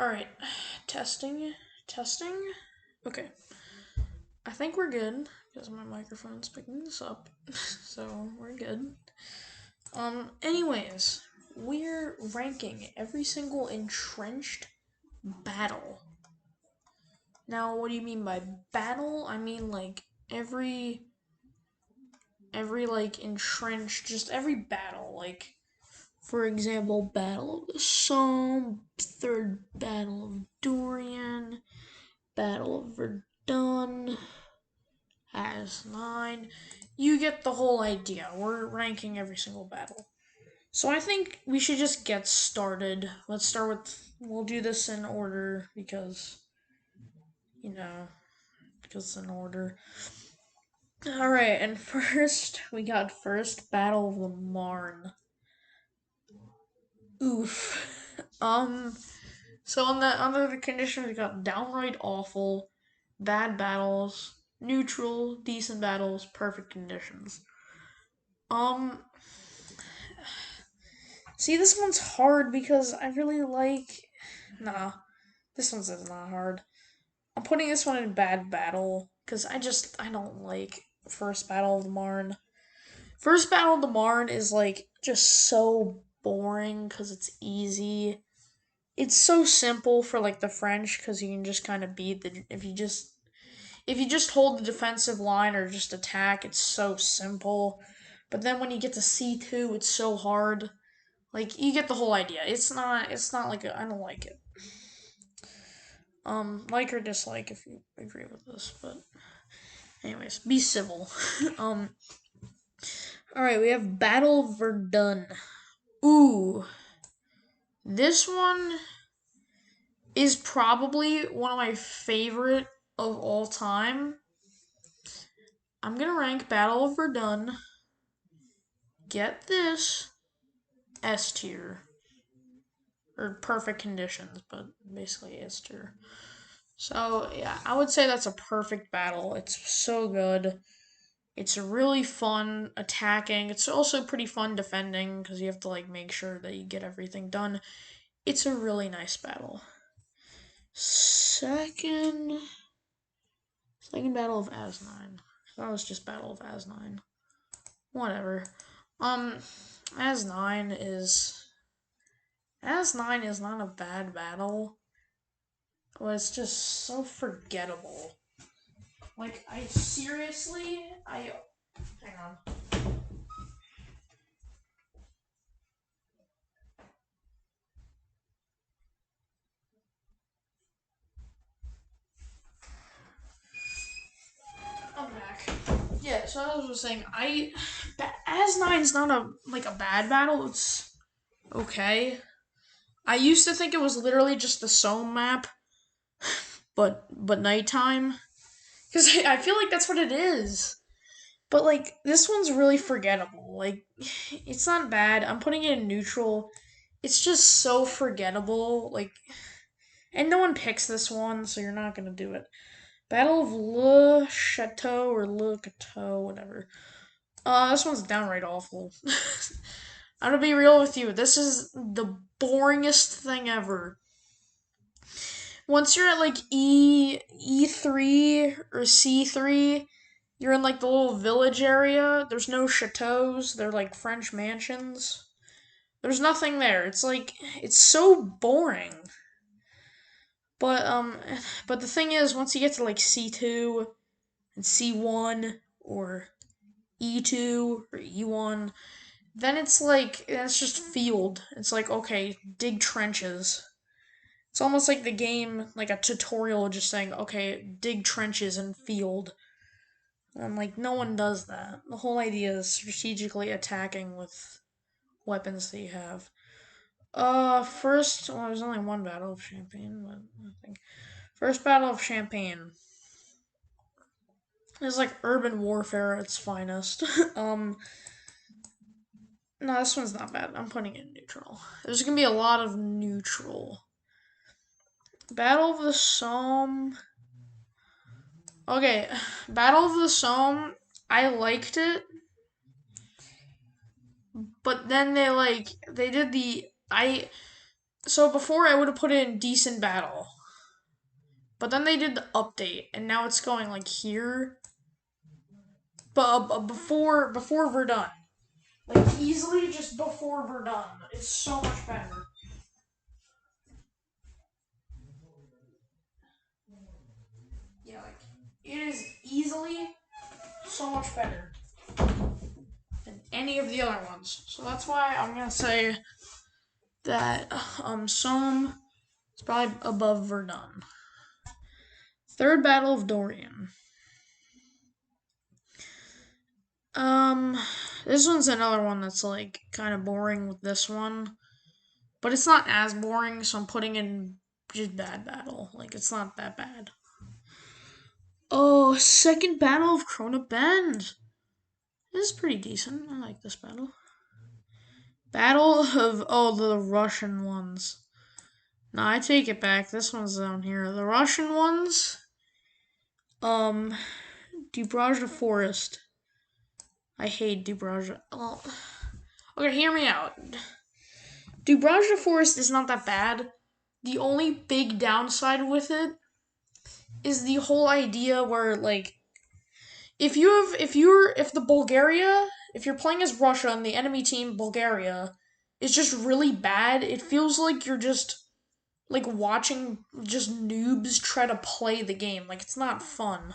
Alright, testing. Okay, I think we're good because my microphone's picking this up, so we're good. Anyways, we're ranking every single entrenched battle. Now, what do you mean by battle? I mean like every like entrenched, just every battle. Like, for example, Battle of the Somme, Third Battle of Dorian, Battle of Verdun, has 9. You get the whole idea. We're ranking every single battle. So I think we should just get started. Let's start with, we'll do this in order because, you know, because it's in order. Alright, and first, we got first Battle of the Marne. Oof. So on the under the conditions, we got downright awful, bad battles, neutral, decent battles, perfect conditions. Um, See, this one's hard because I really like. Nah, this one's not hard. I'm putting this one in bad battle because I don't like first battle of the Marne. First battle of the Marne is like just so boring because it's easy. It's so simple for like the French because you can just kind of beat the if you just hold the defensive line or just attack, it's so simple. But then when you get to C2, it's so hard. Like you get the whole idea. It's not like I don't like it. Like or dislike if you agree with this, but anyways, be civil. um all right, we have Battle of Verdun. Ooh, this one is probably one of my favorite of all time. I'm gonna rank Battle of Verdun. Get this, S tier or perfect conditions, but basically S tier. So yeah, I would say that's a perfect battle. It's so good. It's really fun attacking. It's also pretty fun defending because you have to like make sure that you get everything done. It's a really nice battle. Second battle of As9. That was just Battle of As9. Whatever. Um As9 is As9 is not a bad battle, but it's just so forgettable. Like I seriously I hang on. I'm back. Yeah, so I was just saying, As9's not a bad battle. It's okay. I used to think it was literally just the Somme map, but nighttime, because I feel like that's what it is. But like this one's really forgettable. Like it's not bad. I'm putting it in neutral. It's just so forgettable. Like, and no one picks this one, so you're not gonna do it. Battle of Le Chateau or Le Cateau, whatever. This one's downright awful. I'm gonna be real with you. This is the boringest thing ever. Once you're at like E3 or C3, you're in like the little village area. There's no chateaus. They're like French mansions. There's nothing there. It's like it's so boring. But but the thing is, once you get to like C2 and C1 or E2 or E1, then it's just field. It's like, okay, dig trenches. It's almost like the game, like a tutorial, just saying, okay, dig trenches and field. And like no one does that. The whole idea is strategically attacking with weapons that you have. First, well, there's only one Battle of Champagne, but I think first Battle of Champagne is like urban warfare at its finest. No, this one's not bad. I'm putting it in neutral. There's gonna be a lot of neutral. Battle of the Somme. Okay, Battle of the Somme. I liked it, but then they did the So before I would have put in decent battle. But then they did the update, and now it's going like here. But before we're done, like easily just before we're done, it's so much better. Yeah, like it is easily so much better than any of the other ones. So that's why I'm gonna say that Somme is probably above Verdun. Third Battle of Dorian. This one's another one that's like kind of boring with this one, but it's not as boring, so I'm putting in just bad battle. Like it's not that bad. Oh, second Battle of Krona Bend. This is pretty decent. I like this battle. Battle of the Russian ones. No, I take it back. This one's down here. The Russian ones. Dubroja Forest. I hate Dubroja. Oh. Okay, hear me out. Dubroja Forest is not that bad. The only big downside with it is the whole idea where like if you're playing as Russia and the enemy team Bulgaria is just really bad, it feels like you're just like watching just noobs try to play the game. Like it's not fun.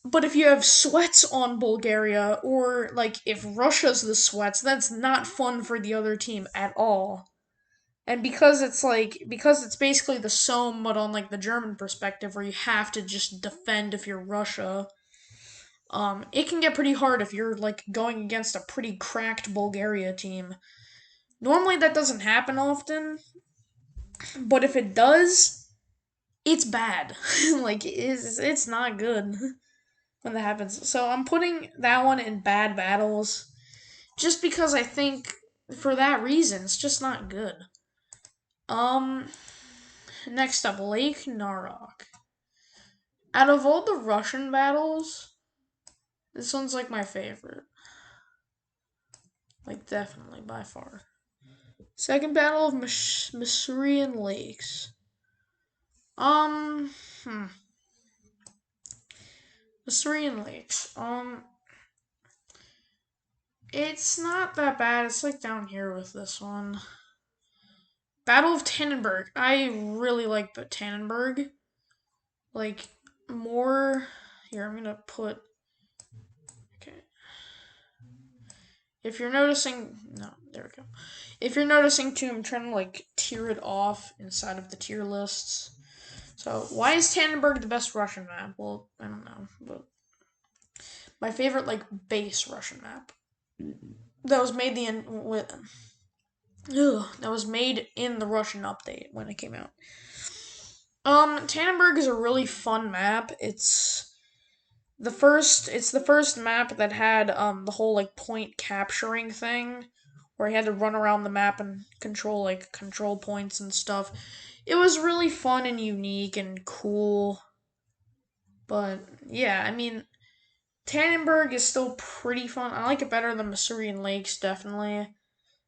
But if you have sweats on Bulgaria, or like if Russia's the sweats, that's not fun for the other team at all. And because it's basically the Somme, but on like the German perspective, where you have to just defend if you're Russia. It can get pretty hard if you're like going against a pretty cracked Bulgaria team. Normally that doesn't happen often, but if it does, it's bad. Like it's not good when that happens. So I'm putting that one in bad battles, just because I think for that reason it's just not good. Um, Next up, Lake Narok. Out of all the Russian battles, this one's like my favorite. Like definitely by far. Second Battle of Masurian Lakes. Um, hmm. Masurian Lakes. It's not that bad. It's like down here with this one. Battle of Tannenberg. I really like the Tannenberg. Like more. Here, I'm gonna put. Okay. If you're noticing, no, there we go. If you're noticing too, I'm trying to like tier it off inside of the tier lists. So why is Tannenberg the best Russian map? Well, I don't know, but my favorite like base Russian map that was made that was made in the Russian update when it came out. Tannenberg is a really fun map. It's the first map that had the whole like point capturing thing where you had to run around the map and control like control points and stuff. It was really fun and unique and cool. But yeah, I mean Tannenberg is still pretty fun. I like it better than Masurian Lakes, definitely.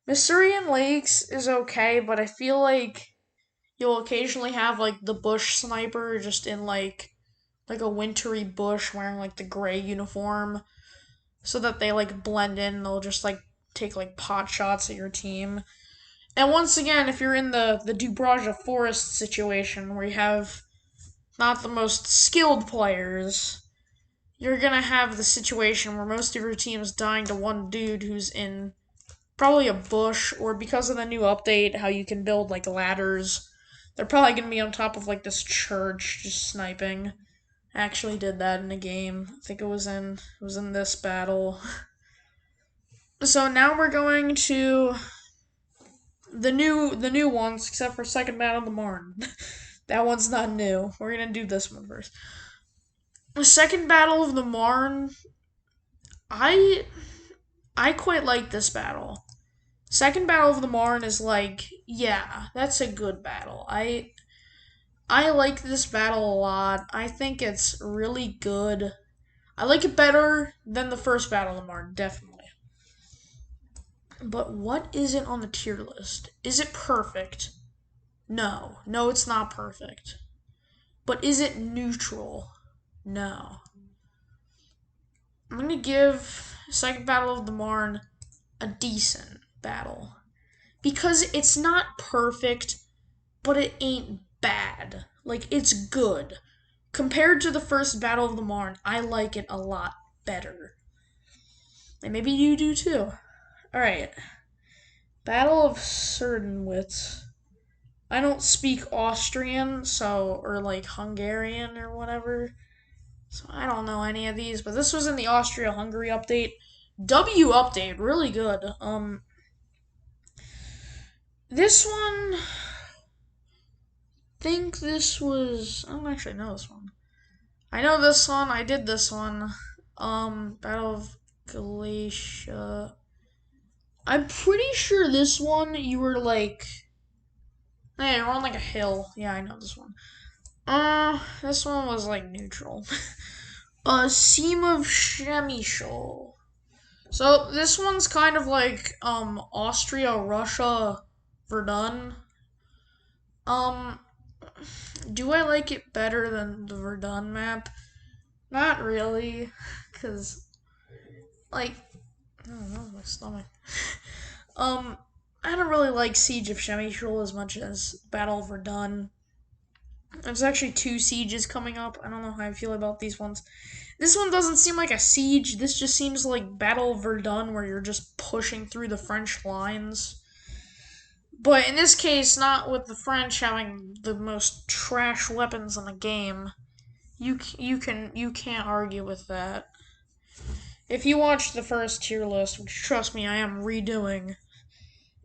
Masurian Lakes is okay, but I feel like you'll occasionally have like the bush sniper just in like a wintry bush wearing like the gray uniform so that they like blend in. They'll just like take like pot shots at your team. And once again, if you're in the Dubroja Forest situation where you have not the most skilled players, you're gonna have the situation where most of your team's dying to one dude who's in probably a bush, or because of the new update, how you can build like ladders, they're probably gonna be on top of like this church just sniping. I actually did that in a game. I think it was in this battle. So now we're going to the new ones, except for Second Battle of the Marne. That one's not new. We're gonna do this one first. The Second Battle of the Marne. I I quite like this battle. Second Battle of the Marne is like, yeah, that's a good battle. I like this battle a lot. I think it's really good. I like it better than the first Battle of the Marne, definitely. But what is it on the tier list? Is it perfect? No. No, it's not perfect. But is it neutral? No. I'm going to give Second Battle of the Marne a decent battle. Because it's not perfect, but it ain't bad. Like, it's good. Compared to the first Battle of the Marne, I like it a lot better. And maybe you do too. Alright. Battle of Cerdenwitz. I don't speak Austrian, or like Hungarian or whatever. So I don't know any of these, but this was in the Austria-Hungary update. W update, really good. This one, think this was, I don't actually know this one. I know this one, I did this one. Battle of Galatia. I'm pretty sure this one you were like, hey, you're on like a hill. Yeah, I know this one. This one was like neutral. Seam of Chemischel. So this one's kind of like Austria, Russia, Verdun. Um, do I like it better than the Verdun map? Not really, cause like I don't know my stomach. Um, I don't really like Siege of Chemischel as much as Battle of Verdun. There's actually 2 sieges coming up. I don't know how I feel about these ones. This one doesn't seem like a siege. This just seems like Battle of Verdun, where you're just pushing through the French lines. But in this case, not with the French having the most trash weapons in the game. You can't argue with that. If you watch the first tier list, which trust me, I am redoing,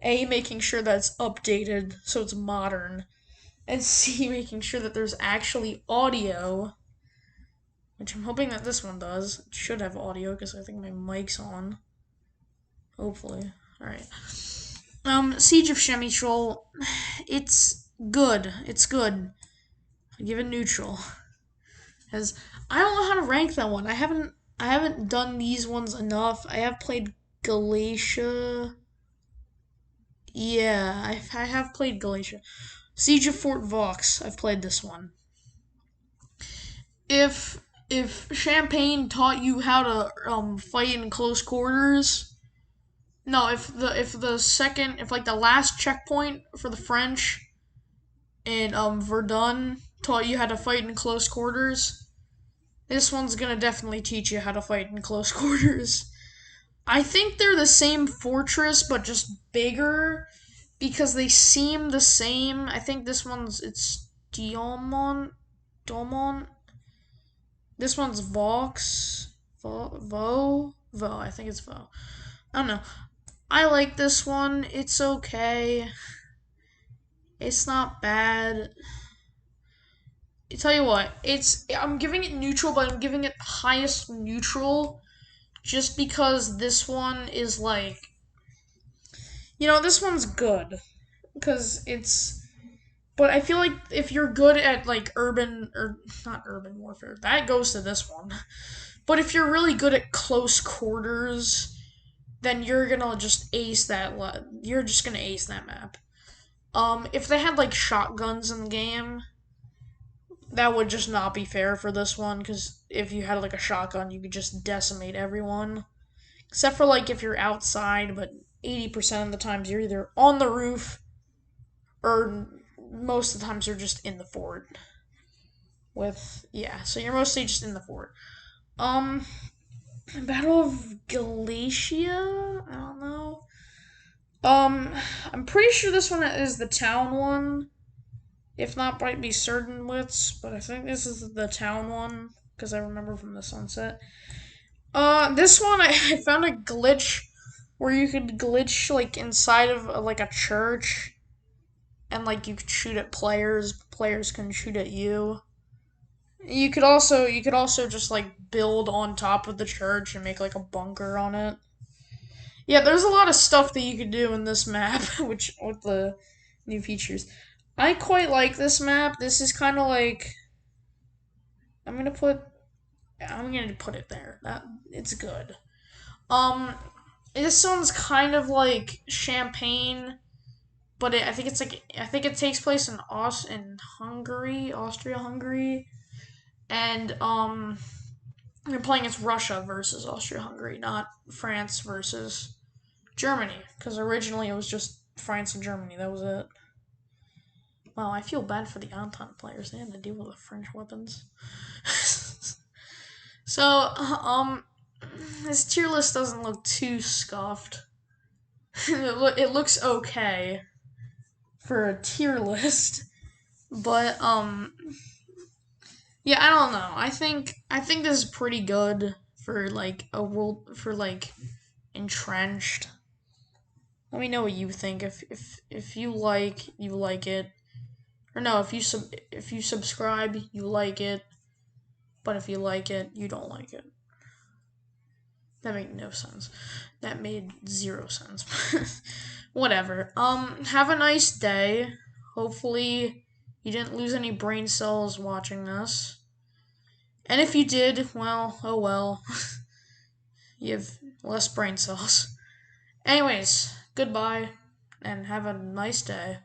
making sure that's updated so it's modern, and C, making sure that there's actually audio, which I'm hoping that this one does. It should have audio because I think my mic's on. Hopefully. Alright. Siege of Chemischel, it's good. It's good. I give it neutral. As I don't know how to rank that one. I haven't done these ones enough. I have played Galatia. Yeah, I have played Galatia. Siege of Fort Vaux. I've played this one. If Champagne taught you how to fight in close quarters, no, if like the last checkpoint for the French in Verdun taught you how to fight in close quarters, this one's gonna definitely teach you how to fight in close quarters. I think they're the same fortress but just bigger because they seem the same. I think it's Diomont. This one's Vox. Vo. I think it's Vo. I don't know. I like this one. It's okay. It's not bad. I tell you what, I'm giving it neutral, but I'm giving it highest neutral just because this one is like, this one's good because but I feel like if you're good at like urban or not urban warfare, that goes to this one. But if you're really good at close quarters, then you're gonna just ace that. You're just gonna ace that map. If they had like shotguns in the game, that would just not be fair for this one. Because if you had like a shotgun, you could just decimate everyone, except for like if you're outside. But 80% of the times you're either on the roof, or most of the times you're just in the fort. So you're mostly just in the fort. Battle of Galatia. I don't know. I'm pretty sure this one is the town one. If not, might be Cerdenwitz, but I think this is the town one because I remember from the sunset. This one I found a glitch where you could glitch like inside of like a church, and like you could shoot at players. Players can shoot at you. You could also just like build on top of the church and make like a bunker on it. Yeah, there's a lot of stuff that you could do in this map, which with the new features. I quite like this map. This is kind of like I'm gonna put it there. It's good. Um, This one's kind of like Champagne, but I think it takes place in Austria, Hungary, and they're playing against Russia versus Austria, Hungary, not France versus Germany, because originally it was just France and Germany. That was it. Wow, I feel bad for the Entente players. They had to deal with the French weapons. So, this tier list doesn't look too scuffed. It looks okay for a tier list, but yeah, I don't know. I think this is pretty good for like a world for like Entrenched. Let me know what you think. If you like it, or no, if you subscribe, you like it. But if you like it, you don't like it. That made no sense. That made zero sense. Whatever. Have a nice day. Hopefully you didn't lose any brain cells watching this. And if you did, well, oh well. You have less brain cells. Anyways, goodbye and have a nice day.